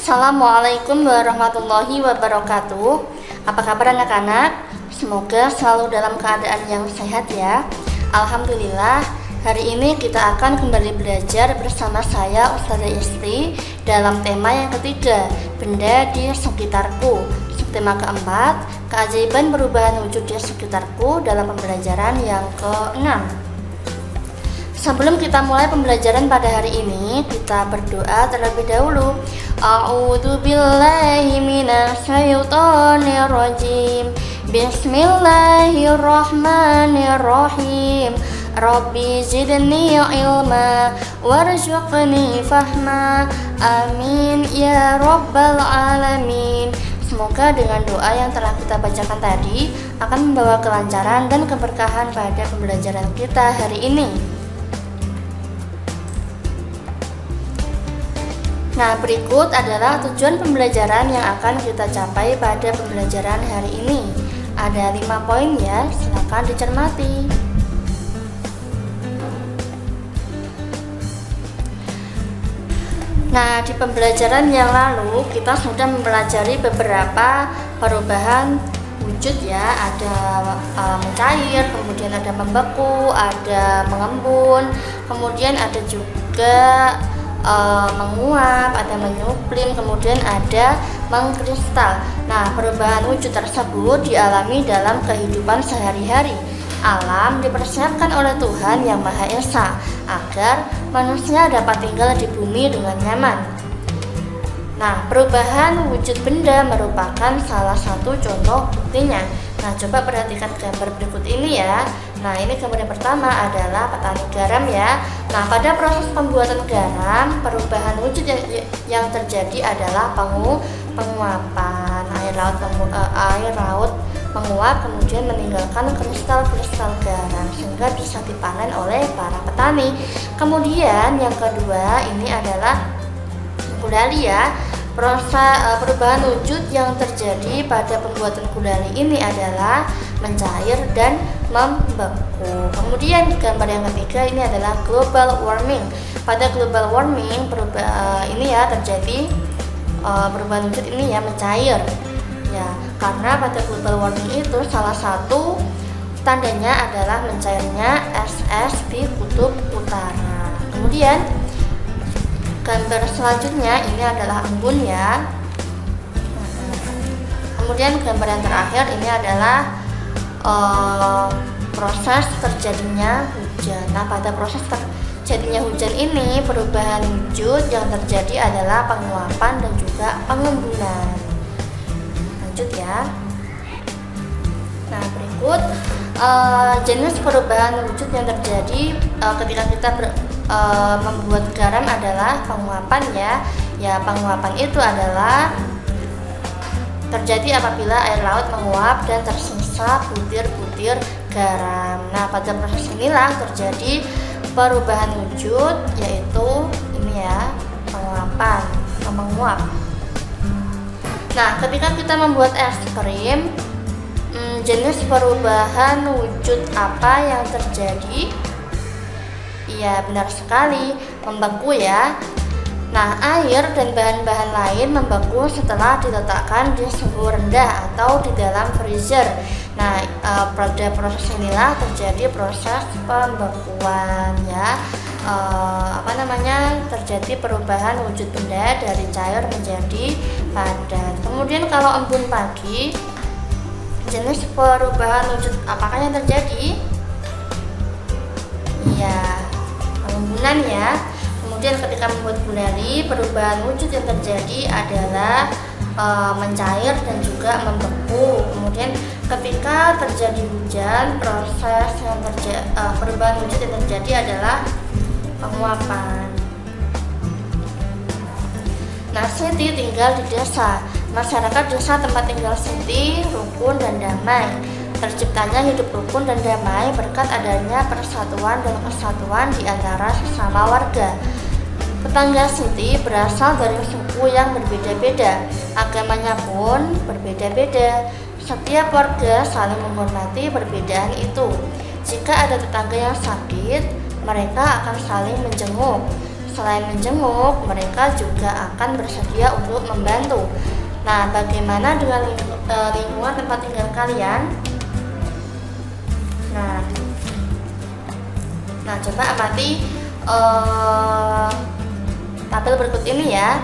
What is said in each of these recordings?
Assalamualaikum warahmatullahi wabarakatuh. Apa kabar anak-anak? Semoga selalu dalam keadaan yang sehat ya. Alhamdulillah, hari ini kita akan kembali belajar bersama saya Ustazah Isti dalam tema yang ketiga, benda di sekitarku. Tema keempat, keajaiban perubahan wujud di sekitarku dalam pembelajaran yang ke-6. Sebelum kita mulai pembelajaran pada hari ini, kita berdoa terlebih dahulu. A'udzu billahi minasyaitonir rajim. Bismillahirrahmanirrahim. Rabbi zidni ilma warzuqni fahma. Amin ya rabbal alamin. Semoga dengan doa yang telah kita bacakan tadi akan membawa kelancaran dan keberkahan pada pembelajaran kita hari ini. Nah, berikut adalah tujuan pembelajaran yang akan kita capai pada pembelajaran hari ini. Ada 5 poin ya, silakan dicermati. Nah, di pembelajaran yang lalu kita sudah mempelajari beberapa perubahan wujud ya. Ada mencair, kemudian ada membeku, ada mengembun, kemudian ada juga menguap, ada menyuplim, kemudian ada mengkristal. Nah, perubahan wujud tersebut dialami dalam kehidupan sehari-hari. Alam dipersiapkan oleh Tuhan Yang Maha Esa agar manusia dapat tinggal di bumi dengan nyaman. Nah, perubahan wujud benda merupakan salah satu contoh buktinya. Nah, coba perhatikan gambar berikut ini ya. Nah, ini gambar yang pertama adalah petani garam ya. Nah, pada proses pembuatan garam, perubahan wujud yang terjadi adalah penguapan. Air laut menguap kemudian meninggalkan kristal-kristal garam sehingga bisa dipanen oleh para petani. Kemudian yang kedua ini adalah gulali ya. Proses perubahan wujud yang terjadi pada pembuatan gulali ini adalah mencair dan membeku. Kemudian gambar yang ketiga ini adalah global warming. Pada global warming ini ya terjadi perubahan wujud ini ya mencair. Ya, karena pada global warming itu salah satu tandanya adalah mencairnya es di kutub utara. Kemudian gambar selanjutnya ini adalah embun ya. Kemudian gambar yang terakhir ini adalah proses terjadinya hujan. Nah, pada proses terjadinya hujan ini perubahan wujud yang terjadi adalah penguapan dan juga pengembunan. Lanjut ya. Nah, berikut jenis perubahan wujud yang terjadi ketika kita membuat garam adalah penguapan ya. Ya, penguapan itu adalah terjadi apabila air laut menguap dan tersisa butir-butir garam. Nah, pada proses inilah terjadi perubahan wujud, yaitu ini ya, penguapan atau menguap. Nah, ketika kita membuat es krim, jenis perubahan wujud apa yang terjadi? Iya, benar sekali, membeku ya. Nah, air dan bahan-bahan lain membeku setelah diletakkan di suhu rendah atau di dalam freezer. Nah, pada proses inilah terjadi proses pembekuan ya. Terjadi perubahan wujud benda dari cair menjadi padat. Kemudian kalau embun pagi, jenis perubahan wujud apakah yang terjadi? Iya, pengembunan ya. Kemudian ketika membuat gulali, perubahan wujud yang terjadi adalah mencair dan juga membeku. Kemudian ketika terjadi hujan, proses yang perubahan wujud yang terjadi adalah penguapan. Nah, Siti tinggal di desa. Masyarakat desa tempat tinggal Siti rukun dan damai. Terciptanya hidup rukun dan damai berkat adanya persatuan dan kesatuan di antara sesama warga. Tetangga Siti berasal dari suku yang berbeda-beda, agamanya pun berbeda-beda. Setiap warga saling menghormati perbedaan itu. Jika ada tetangga yang sakit, mereka akan saling menjenguk. Selain menjenguk, mereka juga akan bersedia untuk membantu. Nah, bagaimana dengan lingkungan tempat tinggal kalian? Nah, coba amati tabel berikut ini ya.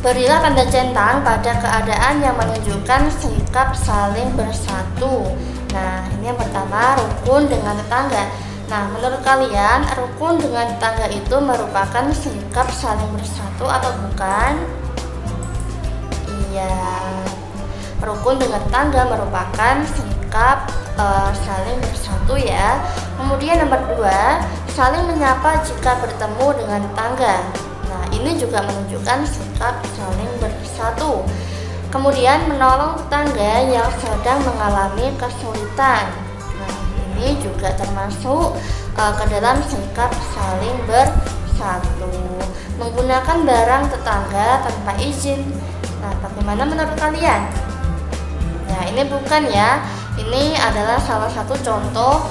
Berilah tanda centang pada keadaan yang menunjukkan sikap saling bersatu. Nah, ini yang pertama, rukun dengan tetangga. Nah, menurut kalian rukun dengan tetangga itu merupakan sikap saling bersatu atau bukan? Iya, rukun dengan tetangga merupakan sikap saling bersatu ya. Kemudian nomor 2, saling menyapa jika bertemu dengan tetangga. Nah, ini juga menunjukkan sikap saling bersatu. Kemudian menolong tetangga yang sedang mengalami kesulitan. Nah, ini juga termasuk ke dalam sikap saling bersatu. Menggunakan barang tetangga tanpa izin. Nah, bagaimana menurut kalian? Nah, ini bukan ya. Ini adalah salah satu contoh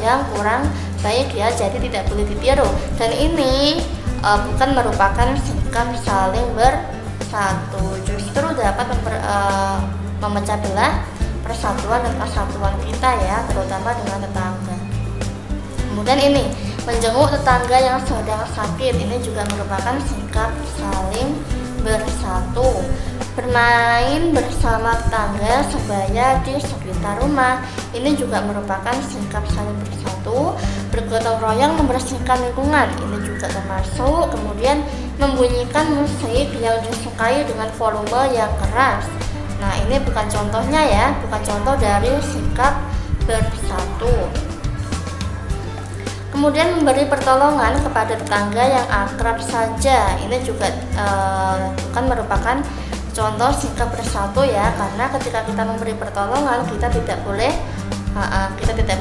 yang kurang baik ya, jadi tidak boleh ditiru. Dan ini bukan merupakan sikap saling bersatu, justru dapat memecah belah persatuan dan kesatuan kita ya, terutama dengan tetangga. Kemudian ini, menjenguk tetangga yang sedang sakit, ini juga merupakan sikap saling bersatu. Bermain bersama tetangga sebaya di sekitar rumah, ini juga merupakan sikap saling bersatu. Bergotong royong membersihkan lingkungan, ini juga termasuk. Kemudian membunyikan musik yang disukai dengan volume yang keras. Nah, ini bukan contohnya ya, bukan contoh dari sikap bersatu. Kemudian memberi pertolongan kepada tetangga yang akrab saja, ini juga bukan merupakan contoh sikap bersatu ya, karena ketika kita memberi pertolongan kita tidak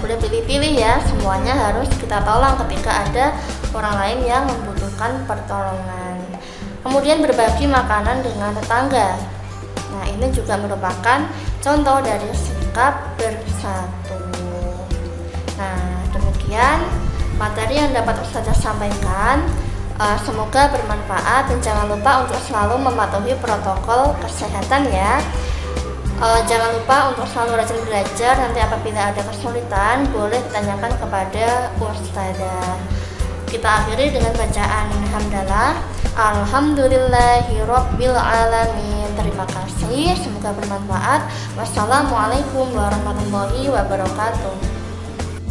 boleh pilih-pilih ya, semuanya harus kita tolong ketika ada orang lain yang membutuhkan pertolongan. Kemudian berbagi makanan dengan tetangga. Nah, ini juga merupakan contoh dari sikap bersatu. Nah, demikian materi yang dapat saya sampaikan. Semoga bermanfaat dan jangan lupa untuk selalu mematuhi protokol kesehatan ya. Jangan lupa untuk selalu rajin belajar. Nanti apabila ada kesulitan boleh ditanyakan kepada ustadzah. Kita akhiri dengan bacaan hamdalah. Alhamdulillahirabbil alamin. Terima kasih, semoga bermanfaat. Wassalamualaikum warahmatullahi wabarakatuh.